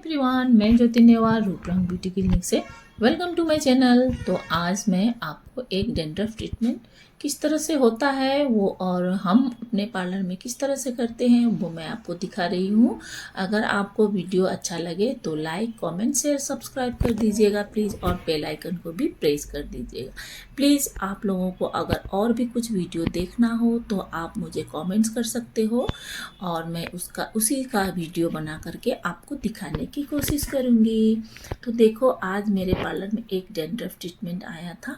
Everyone, मैं ज्योति नेवार रूप रंग ब्यूटी क्लिनिक से वेलकम टू माय चैनल। तो आज मैं आपको एक डेंड्रफ ट्रीटमेंट किस तरह से होता है वो और हम अपने पार्लर में किस तरह से करते हैं वो मैं आपको दिखा रही हूँ। अगर आपको वीडियो अच्छा लगे तो लाइक, कमेंट, शेयर, सब्सक्राइब कर दीजिएगा प्लीज़, और बेल आइकन को भी प्रेस कर दीजिएगा प्लीज़। आप लोगों को अगर और भी कुछ वीडियो देखना हो तो आप मुझे कमेंट्स कर सकते हो और मैं उसी का वीडियो बना करके आपको दिखाने की कोशिश करूँगी। तो देखो, आज मेरे पार्लर में एक डेंड्रफ ट्रीटमेंट आया था,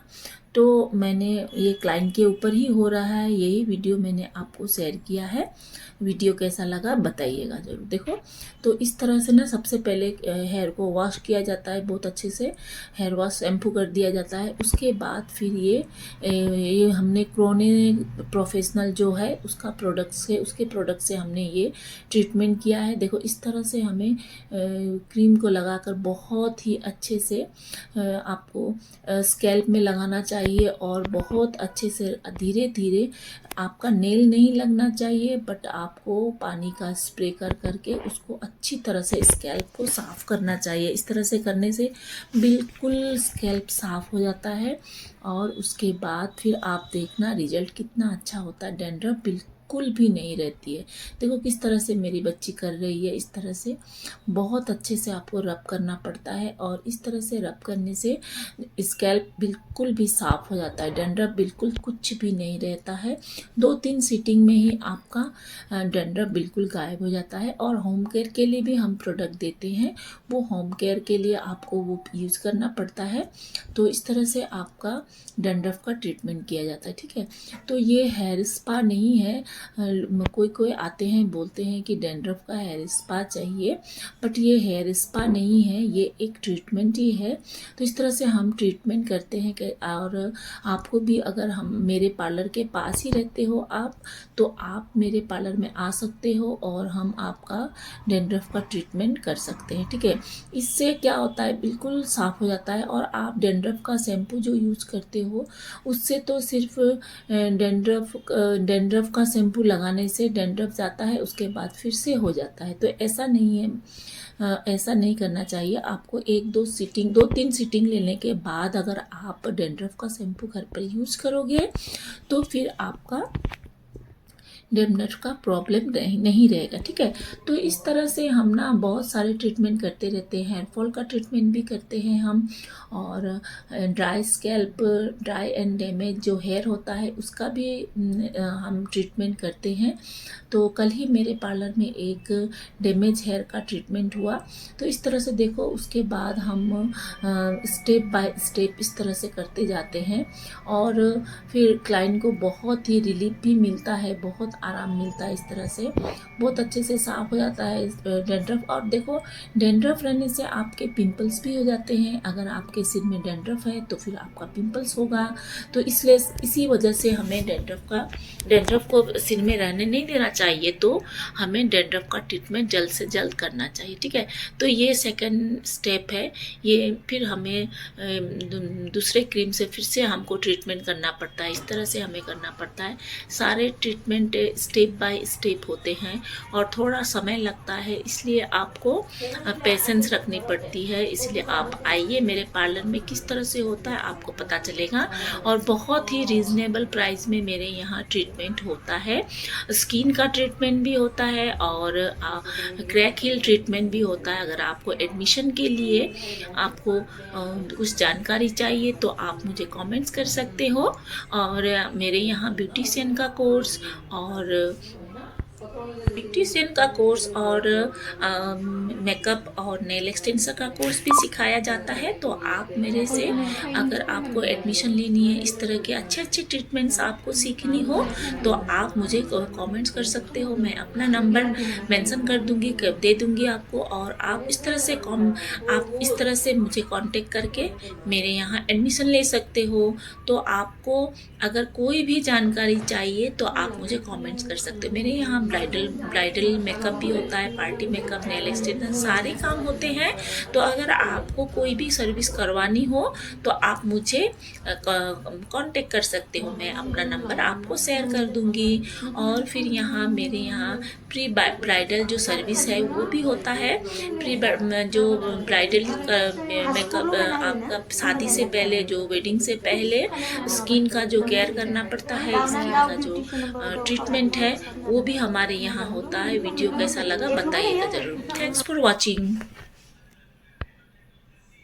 तो मैंने ये क्लाइंट के ऊपर ही हो रहा है, यही वीडियो मैंने आपको शेयर किया है। वीडियो कैसा लगा बताइएगा ज़रूर। देखो, तो इस तरह से ना सबसे पहले हेयर को वॉश किया जाता है, बहुत अच्छे से हेयर वॉश शैम्पू कर दिया जाता है। उसके बाद फिर ये हमने क्रोने प्रोफेशनल जो है उसके प्रोडक्ट से हमने ये ट्रीटमेंट किया है। देखो, इस तरह से हमें क्रीम को लगाकर बहुत ही अच्छे से आपको स्कैल्प में लगाना चाहिए और बहुत अच्छे से धीरे धीरे, आपका नेल नहीं लगना चाहिए बट आपको पानी का स्प्रे कर करके उसको अच्छी तरह से स्कैल्प को साफ़ करना चाहिए। इस तरह से करने से बिल्कुल स्कैल्प साफ़ हो जाता है और उसके बाद फिर आप देखना रिजल्ट कितना अच्छा होता है। डैंड्रफ बिल्कुल भी नहीं रहती है। देखो किस तरह से मेरी बच्ची कर रही है। इस तरह से बहुत अच्छे से आपको रब करना पड़ता है और इस तरह से रब करने से स्कैल्प बिल्कुल भी साफ़ हो जाता है। डैंड्रफ बिल्कुल कुछ भी नहीं रहता है। 2-3 सीटिंग में ही आपका डैंड्रफ बिल्कुल गायब हो जाता है। और होम केयर के लिए भी हम प्रोडक्ट देते हैं, वो होम केयर के लिए आपको वो यूज़ करना पड़ता है। तो इस तरह से आपका डैंड्रफ का ट्रीटमेंट किया जाता है, ठीक है। तो ये हेयर स्पा नहीं है। कोई कोई आते हैं बोलते हैं कि डैंड्रफ का हेयर स्पा चाहिए, बट ये हेयर स्पा नहीं है, ये एक ट्रीटमेंट ही है। तो इस तरह से हम ट्रीटमेंट करते हैं और आपको भी, अगर हम मेरे पार्लर के पास ही रहते हो आप, तो आप मेरे पार्लर में आ सकते हो और हम आपका डैंड्रफ का ट्रीटमेंट कर सकते हैं, ठीक है। इससे क्या होता है, बिल्कुल साफ़ हो जाता है। और आप डैंड्रफ का शैम्पू जो यूज़ करते हो उससे तो सिर्फ डैंड्रफ का शैम्पू लगाने से डैंड्रफ जाता है, उसके बाद फिर से हो जाता है। तो ऐसा नहीं है, ऐसा नहीं करना चाहिए। आपको 2-3 सीटिंग लेने के बाद अगर आप डैंड्रफ का शैम्पू घर पर यूज़ करोगे तो फिर आपका डैंड्रफ का प्रॉब्लम नहीं रहेगा, ठीक है। तो इस तरह से हम ना बहुत सारे ट्रीटमेंट करते रहते हैं। हेयर फॉल का ट्रीटमेंट भी करते हैं हम, और dry scalp, dry and damage जो हेयर होता है उसका भी हम ट्रीटमेंट करते हैं। तो कल ही मेरे पार्लर में एक डैमेज हेयर का ट्रीटमेंट हुआ। तो इस तरह से देखो, उसके बाद हम स्टेप बाय स्टेप इस तरह से करते जाते हैं और फिर क्लाइंट को बहुत ही रिलीफ भी मिलता है, बहुत आराम मिलता है। इस तरह से बहुत अच्छे से साफ़ हो जाता है डैंड्रफ। और देखो, डैंड्रफ रहने से आपके पिंपल्स भी हो जाते हैं। अगर आपके सिर में डैंड्रफ है तो फिर आपका पिंपल्स होगा। तो इसलिए इसी वजह से हमें डैंड्रफ को सिर में रहने नहीं देना चाहिए। तो हमें डैंड्रफ का ट्रीटमेंट जल्द से जल्द करना चाहिए, ठीक है। तो ये सेकंड स्टेप है। ये फिर हमें दूसरे क्रीम से फिर से हमको ट्रीटमेंट करना पड़ता है। इस तरह से हमें करना पड़ता है। सारे ट्रीटमेंट स्टेप बाय स्टेप होते हैं और थोड़ा समय लगता है, इसलिए आपको पेशेंस रखनी पड़ती है। इसलिए आप आइए मेरे पार्लर में, किस तरह से होता है आपको पता चलेगा। और बहुत ही रीज़नेबल प्राइस में मेरे यहाँ ट्रीटमेंट होता है। स्किन का ट्रीटमेंट भी होता है और क्रैक हील ट्रीटमेंट भी होता है। अगर आपको एडमिशन के लिए आपको कुछ जानकारी चाहिए तो आप मुझे कमेंट्स कर सकते हो। और मेरे यहाँ ब्यूटिशियन का कोर्स और मेकअप और नेल एक्सटेंशन का कोर्स भी सिखाया जाता है। तो आप मेरे से, अगर आपको एडमिशन लेनी है, इस तरह के अच्छे अच्छे ट्रीटमेंट्स आपको सीखनी हो, तो आप मुझे कमेंट्स कर सकते हो। मैं अपना नंबर मेंशन कर दूंगी, दे दूंगी आपको, और आप इस तरह से मुझे कांटेक्ट करके मेरे यहाँ एडमिशन ले सकते हो। तो आपको अगर कोई भी जानकारी चाहिए तो आप मुझे कमेंट्स कर सकते हो। मेरे यहाँ ब्राइडल मेकअप भी होता है, पार्टी मेकअप, नेल एक्सटेंशन, सारे काम होते हैं। तो अगर आपको कोई भी सर्विस करवानी हो तो आप मुझे कांटेक्ट कर सकते हो। मैं अपना नंबर आपको शेयर कर दूंगी। और फिर यहाँ मेरे यहाँ प्री ब्राइडल जो सर्विस है वो भी होता है। जो ब्राइडल मेकअप आपका शादी से पहले, जो वेडिंग से पहले स्किन का जो केयर करना पड़ता है, स्किन का जो ट्रीटमेंट है वो भी हमारे यहाँ होता है। वीडियो कैसा लगा बताइएगा ज़रूर। Thanks for watching.